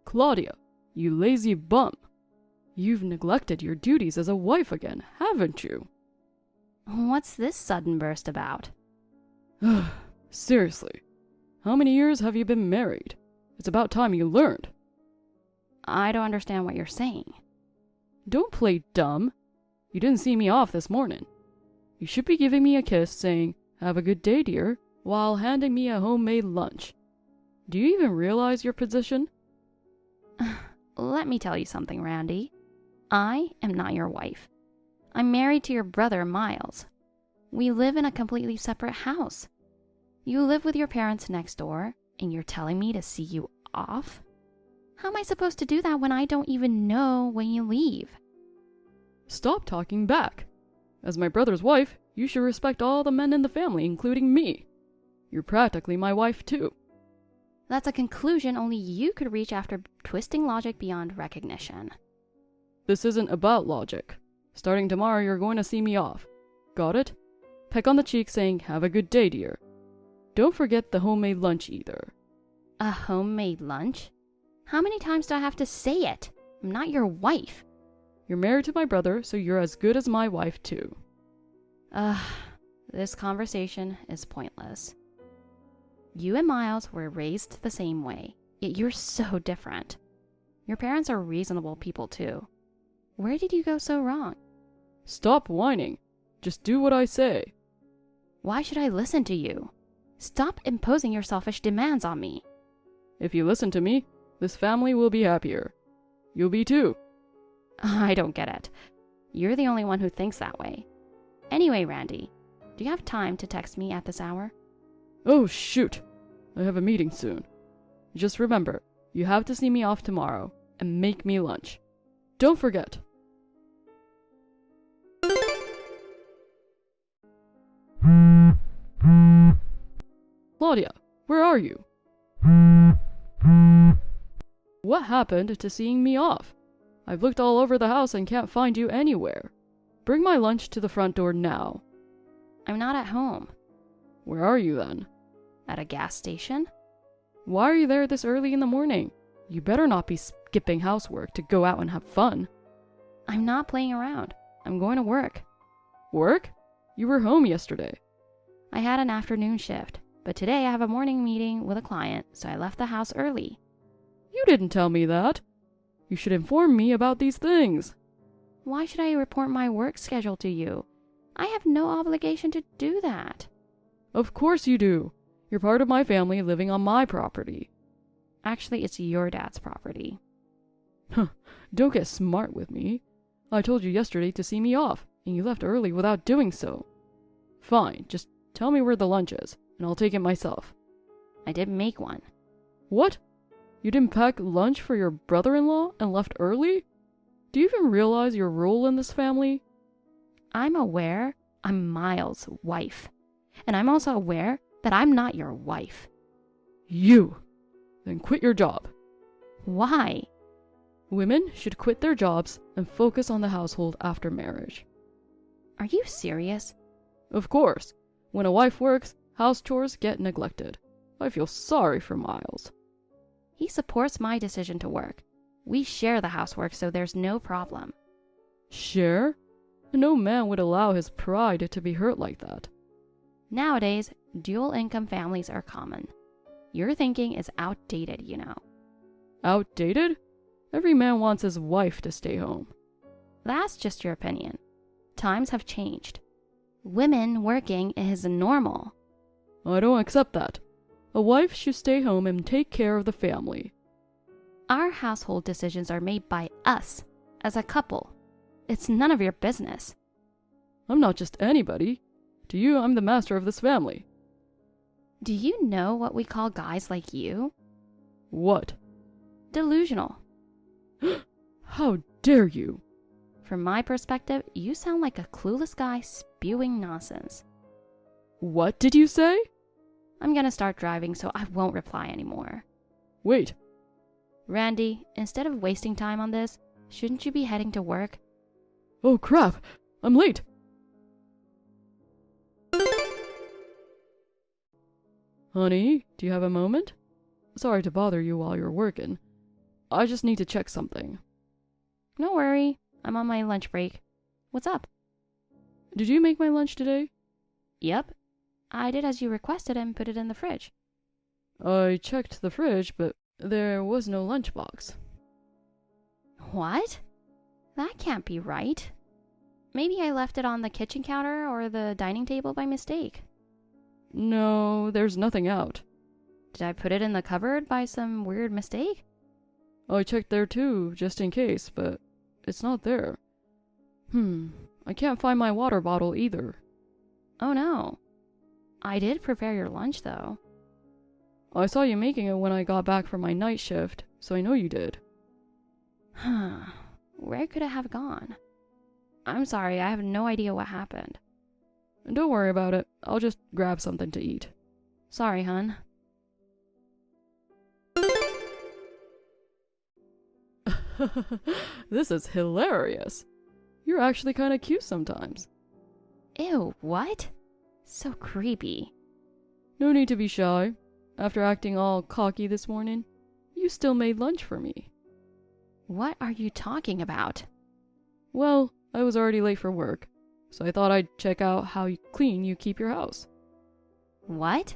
Claudia, you lazy bum. You've neglected your duties as a wife again, haven't you? What's this sudden burst about? Seriously, how many years have you been married? It's about time you learned. I don't understand what you're saying. Don't play dumb. You didn't see me off this morning. You should be giving me a kiss saying, "Have a good day, dear," while handing me a homemade lunch. Do you even realize your position? Let me tell you something, Randy. I am not your wife. I'm married to your brother, Myles. We live in a completely separate house. You live with your parents next door, and you're telling me to see you off? How am I supposed to do that when I don't even know when you leave? Stop talking back. As my brother's wife, you should respect all the men in the family, including me. You're practically my wife, too. That's a conclusion only you could reach after twisting logic beyond recognition. This isn't about logic. Starting tomorrow, you're going to see me off. Got it? Peck on the cheek saying, "Have a good day, dear." Don't forget the homemade lunch either. A homemade lunch? How many times do I have to say it? I'm not your wife. You're married to my brother, so you're as good as my wife, too. This conversation is pointless. You and Myles were raised the same way, yet you're so different. Your parents are reasonable people, too. Where did you go so wrong? Stop whining. Just do what I say. Why should I listen to you? Stop imposing your selfish demands on me. If you listen to me, this family will be happier. You'll be too. I don't get it. You're the only one who thinks that way. Anyway, Randy, do you have time to text me at this hour? Oh, shoot. I have a meeting soon. Just remember, you have to see me off tomorrow and make me lunch. Don't forget. Claudia, where are you? What happened to seeing me off? I've looked all over the house and can't find you anywhere. Bring my lunch to the front door now. I'm not at home. Where are you then? At a gas station? Why are you there this early in the morning? You better not be skipping housework to go out and have fun. I'm not playing around. I'm going to work. Work? You were home yesterday. I had an afternoon shift, but today I have a morning meeting with a client, so I left the house early. You didn't tell me that. You should inform me about these things. Why should I report my work schedule to you? I have no obligation to do that. Of course you do. You're part of my family living on my property. Actually, it's your dad's property. Don't get smart with me. I told you yesterday to see me off, and you left early without doing so. Fine, just tell me where the lunch is, and I'll take it myself. I didn't make one. What? You didn't pack lunch for your brother-in-law and left early? Do you even realize your role in this family? I'm aware I'm Myles' wife, and I'm also aware that I'm not your wife. You! Then quit your job. Why? Women should quit their jobs and focus on the household after marriage. Are you serious? Of course. When a wife works, house chores get neglected. I feel sorry for Myles. He supports my decision to work. We share the housework, so there's no problem. Share? No man would allow his pride to be hurt like that. Nowadays, dual income families are common. Your thinking is outdated, you know. Outdated? Every man wants his wife to stay home. That's just your opinion. Times have changed. Women working is normal. I don't accept that. A wife should stay home and take care of the family. Our household decisions are made by us, as a couple. It's none of your business. I'm not just anybody. To you, I'm the master of this family. Do you know what we call guys like you? What? Delusional. How dare you? From my perspective, you sound like a clueless guy spewing nonsense. What did you say? I'm gonna start driving, so I won't reply anymore. Wait. Randy, instead of wasting time on this, shouldn't you be heading to work? Oh crap! I'm late! Honey, do you have a moment? Sorry to bother you while you're working. I just need to check something. No worry, I'm on my lunch break. What's up? Did you make my lunch today? Yep. I did as you requested and put it in the fridge. I checked the fridge, but there was no lunchbox. What? That can't be right. Maybe I left it on the kitchen counter or the dining table by mistake. No, there's nothing out. Did I put it in the cupboard by some weird mistake? I checked there too, just in case, but it's not there. I can't find my water bottle either. Oh no. I did prepare your lunch though. I saw you making it when I got back from my night shift, so I know you did. Where could it have gone? I'm sorry, I have no idea what happened. Don't worry about it. I'll just grab something to eat. Sorry, hun. This is hilarious. You're actually kind of cute sometimes. Ew, what? So creepy. No need to be shy. After acting all cocky this morning, you still made lunch for me. What are you talking about? Well, I was already late for work, so I thought I'd check out how clean you keep your house. What?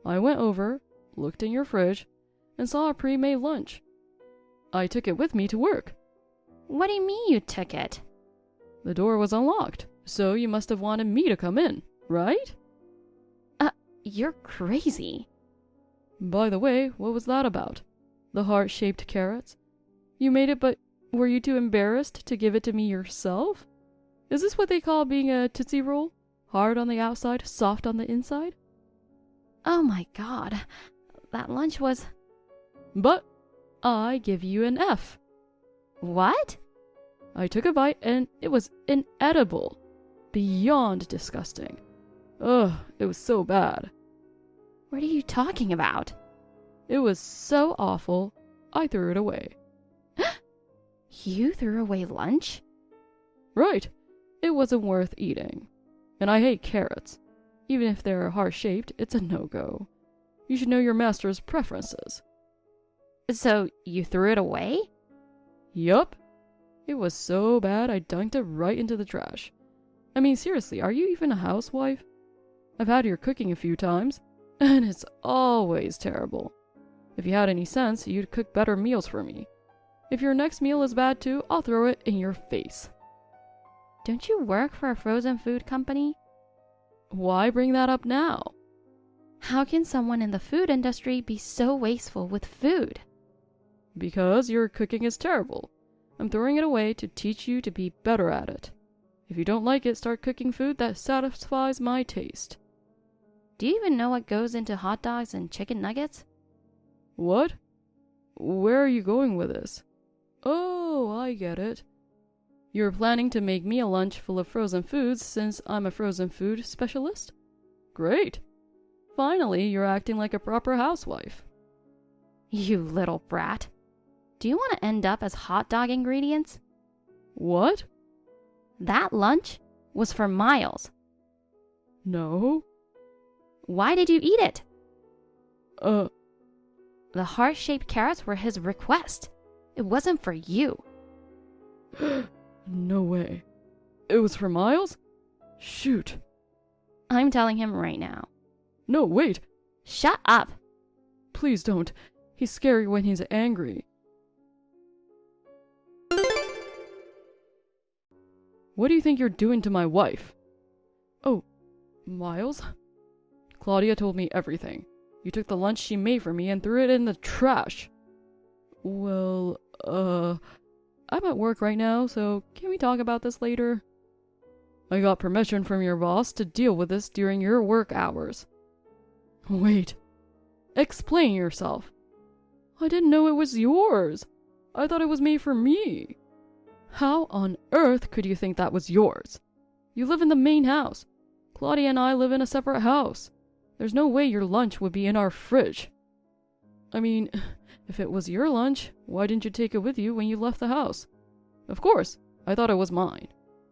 I went over, looked in your fridge, and saw a pre-made lunch. I took it with me to work. What do you mean you took it? The door was unlocked, so you must have wanted me to come in, right? You're crazy. By the way, what was that about? The heart-shaped carrots? You made it, but were you too embarrassed to give it to me yourself? Is this what they call being a Tootsie Roll? Hard on the outside, soft on the inside? Oh my god. That lunch was... But I give you an F. What? I took a bite and it was inedible. Beyond disgusting. Ugh, it was so bad. What are you talking about? It was so awful, I threw it away. You threw away lunch? Right. It wasn't worth eating. And I hate carrots. Even if they're heart-shaped, it's a no-go. You should know your master's preferences. So, you threw it away? Yup. It was so bad I dunked it right into the trash. I mean, seriously, are you even a housewife? I've had your cooking a few times, and it's always terrible. If you had any sense, you'd cook better meals for me. If your next meal is bad too, I'll throw it in your face. Don't you work for a frozen food company? Why bring that up now? How can someone in the food industry be so wasteful with food? Because your cooking is terrible. I'm throwing it away to teach you to be better at it. If you don't like it, start cooking food that satisfies my taste. Do you even know what goes into hot dogs and chicken nuggets? What? Where are you going with this? Oh, I get it. You're planning to make me a lunch full of frozen foods since I'm a frozen food specialist? Great. Finally, you're acting like a proper housewife. You little brat. Do you want to end up as hot dog ingredients? What? That lunch was for Myles. No. Why did you eat it? The heart-shaped carrots were his request. It wasn't for you. No way. It was for Myles? Shoot. I'm telling him right now. No, wait. Shut up. Please don't. He's scary when he's angry. What do you think you're doing to my wife? Oh, Myles? Claudia told me everything. You took the lunch she made for me and threw it in the trash. Well, I'm at work right now, so can we talk about this later? I got permission from your boss to deal with this during your work hours. Wait. Explain yourself. I didn't know it was yours. I thought it was made for me. How on earth could you think that was yours? You live in the main house. Claudia and I live in a separate house. There's no way your lunch would be in our fridge. I mean, if it was your lunch, why didn't you take it with you when you left the house? Of course, I thought it was mine.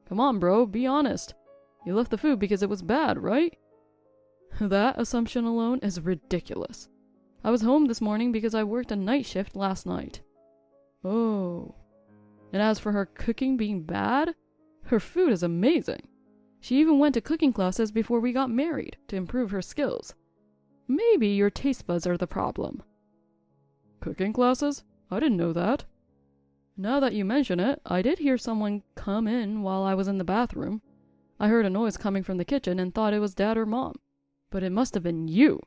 Come on, bro, be honest. You left the food because it was bad, right? That assumption alone is ridiculous. I was home this morning because I worked a night shift last night. Oh. And as for her cooking being bad, her food is amazing. She even went to cooking classes before we got married to improve her skills. Maybe your taste buds are the problem. Cooking classes? I didn't know that. Now that you mention it, I did hear someone come in while I was in the bathroom. I heard a noise coming from the kitchen and thought it was Dad or Mom. But it must have been you.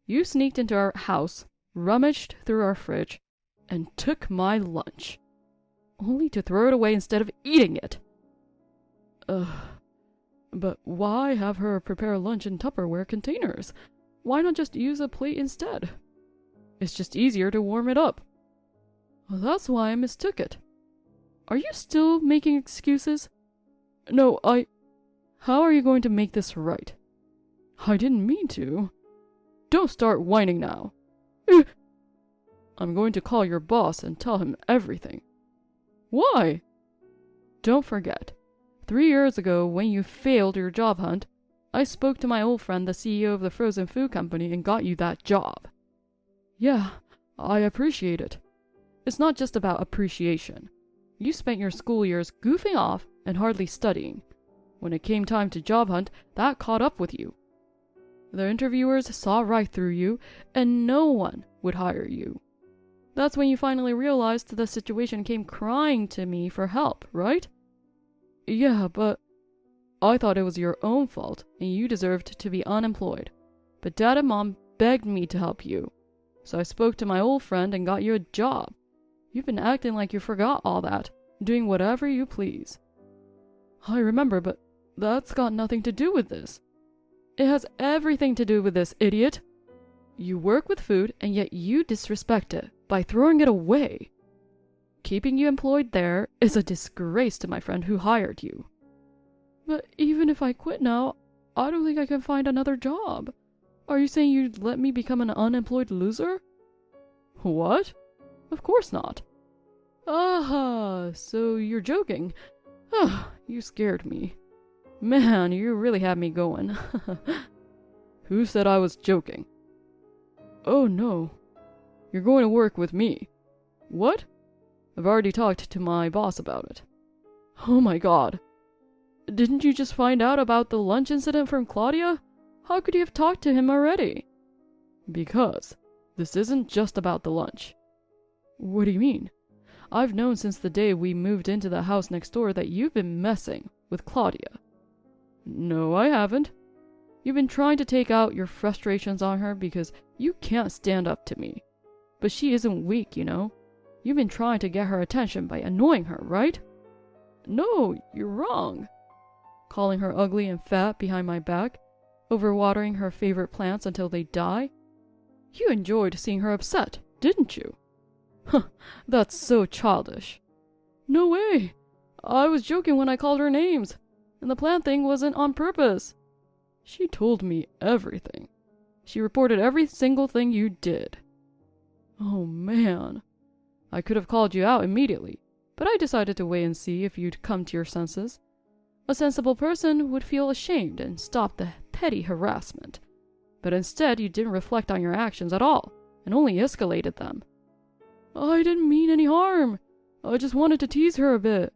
You sneaked into our house, rummaged through our fridge, and took my lunch. Only to throw it away instead of eating it. But why have her prepare lunch in Tupperware containers? Why not just use a plate instead? It's just easier to warm it up. Well, that's why I mistook it. Are you still making excuses? No, How are you going to make this right? I didn't mean to. Don't start whining now. I'm going to call your boss and tell him everything. Why? Don't forget, 3 years ago when you failed your job hunt, I spoke to my old friend, the CEO of the frozen food company, and got you that job. Yeah, I appreciate it. It's not just about appreciation. You spent your school years goofing off and hardly studying. When it came time to job hunt, that caught up with you. The interviewers saw right through you, and no one would hire you. That's when you finally realized the situation, came crying to me for help, right? Yeah, but I thought it was your own fault and you deserved to be unemployed. But Dad and Mom begged me to help you. So I spoke to my old friend and got you a job. You've been acting like you forgot all that, doing whatever you please. I remember, but that's got nothing to do with this. It has everything to do with this, idiot. You work with food and yet you disrespect it by throwing it away. Keeping you employed there is a disgrace to my friend who hired you. But even if I quit now, I don't think I can find another job. Are you saying you'd let me become an unemployed loser? What? Of course not. Ah, so you're joking. Ah, you scared me. Man, you really had me going. Who said I was joking? Oh no. You're going to work with me. What? I've already talked to my boss about it. Oh my god. Didn't you just find out about the lunch incident from Claudia? How could you have talked to him already? Because this isn't just about the lunch. What do you mean? I've known since the day we moved into the house next door that you've been messing with Claudia. No, I haven't. You've been trying to take out your frustrations on her because you can't stand up to me. But she isn't weak, you know. You've been trying to get her attention by annoying her, right? No, you're wrong. Calling her ugly and fat behind my back, overwatering her favorite plants until they die. You enjoyed seeing her upset, didn't you? Huh, that's so childish. No way. I was joking when I called her names, and the plant thing wasn't on purpose. She told me everything. She reported every single thing you did. Oh man. I could have called you out immediately, but I decided to wait and see if you'd come to your senses. A sensible person would feel ashamed and stop the petty harassment. But instead, you didn't reflect on your actions at all, and only escalated them. I didn't mean any harm. I just wanted to tease her a bit.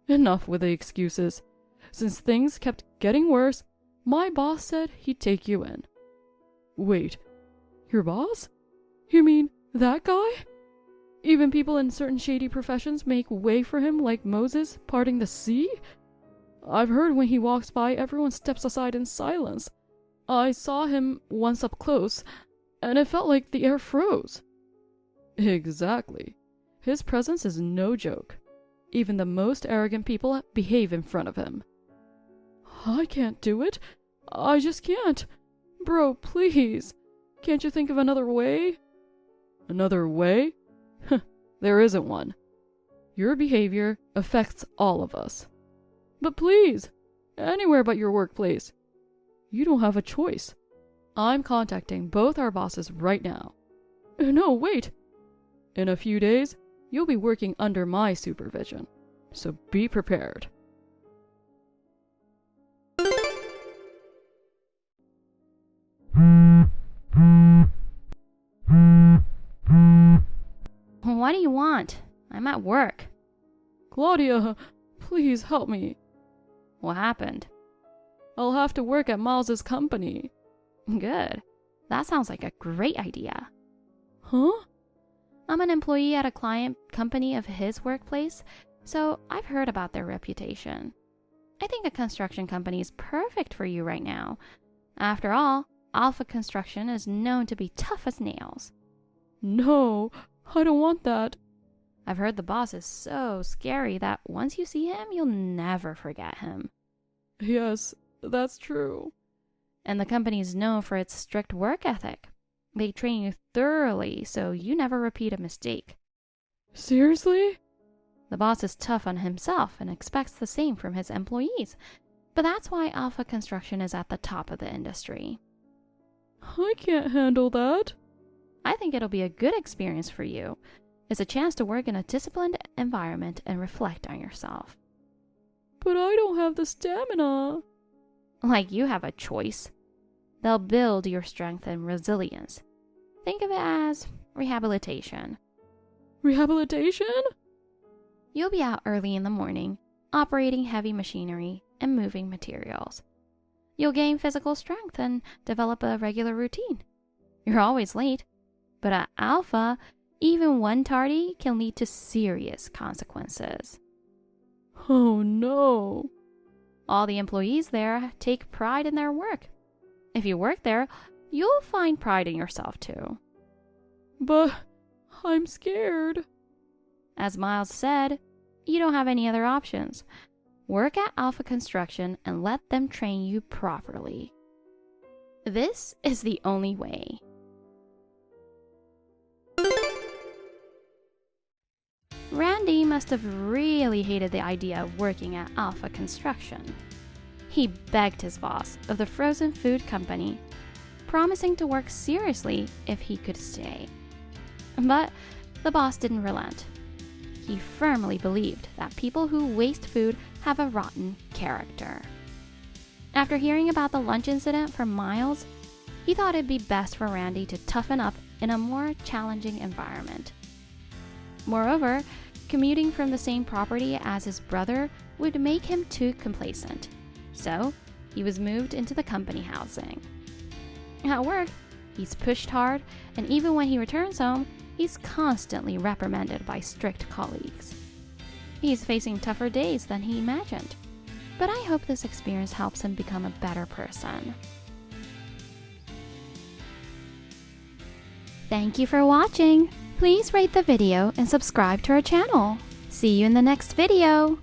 Enough with the excuses. Since things kept getting worse, my boss said he'd take you in. Wait, your boss? You mean that guy? Even people in certain shady professions make way for him like Moses parting the sea? I've heard when he walks by, everyone steps aside in silence. I saw him once up close, and it felt like the air froze. Exactly. His presence is no joke. Even the most arrogant people behave in front of him. I can't do it. I just can't. Bro, please. Can't you think of another way? Another way? There isn't one. Your behavior affects all of us. But please, anywhere but your workplace. You don't have a choice. I'm contacting both our bosses right now. No, wait. In a few days, you'll be working under my supervision. So be prepared. What do you want? I'm at work. Claudia, please help me. What happened? I'll have to work at Myles's company. Good. That sounds like a great idea. Huh? I'm an employee at a client company of his workplace, so I've heard about their reputation. I think a construction company is perfect for you right now. After all, Alpha Construction is known to be tough as nails. No, I don't want that. I've heard the boss is so scary that once you see him, you'll never forget him. Yes, that's true. And the company is known for its strict work ethic. They train you thoroughly so you never repeat a mistake. Seriously? The boss is tough on himself and expects the same from his employees. But that's why Alpha Construction is at the top of the industry. I can't handle that. I think it'll be a good experience for you. It's a chance to work in a disciplined environment and reflect on yourself. But I don't have the stamina. Like you have a choice. They'll build your strength and resilience. Think of it as rehabilitation. Rehabilitation? You'll be out early in the morning, operating heavy machinery and moving materials. You'll gain physical strength and develop a regular routine. You're always late, but at Alpha, even one tardy can lead to serious consequences. Oh no. All the employees there take pride in their work. If you work there, you'll find pride in yourself too. But I'm scared. As Myles said, you don't have any other options. Work at Alpha Construction and let them train you properly. This is the only way. Randy must have really hated the idea of working at Alpha Construction. He begged his boss of the frozen food company, promising to work seriously if he could stay. But the boss didn't relent. He firmly believed that people who waste food have a rotten character. After hearing about the lunch incident from Myles, he thought it'd be best for Randy to toughen up in a more challenging environment. Moreover, commuting from the same property as his brother would make him too complacent. So, he was moved into the company housing. At work, he's pushed hard, and even when he returns home, he's constantly reprimanded by strict colleagues. He's facing tougher days than he imagined, but I hope this experience helps him become a better person. Thank you for watching! Please rate the video and subscribe to our channel. See you in the next video!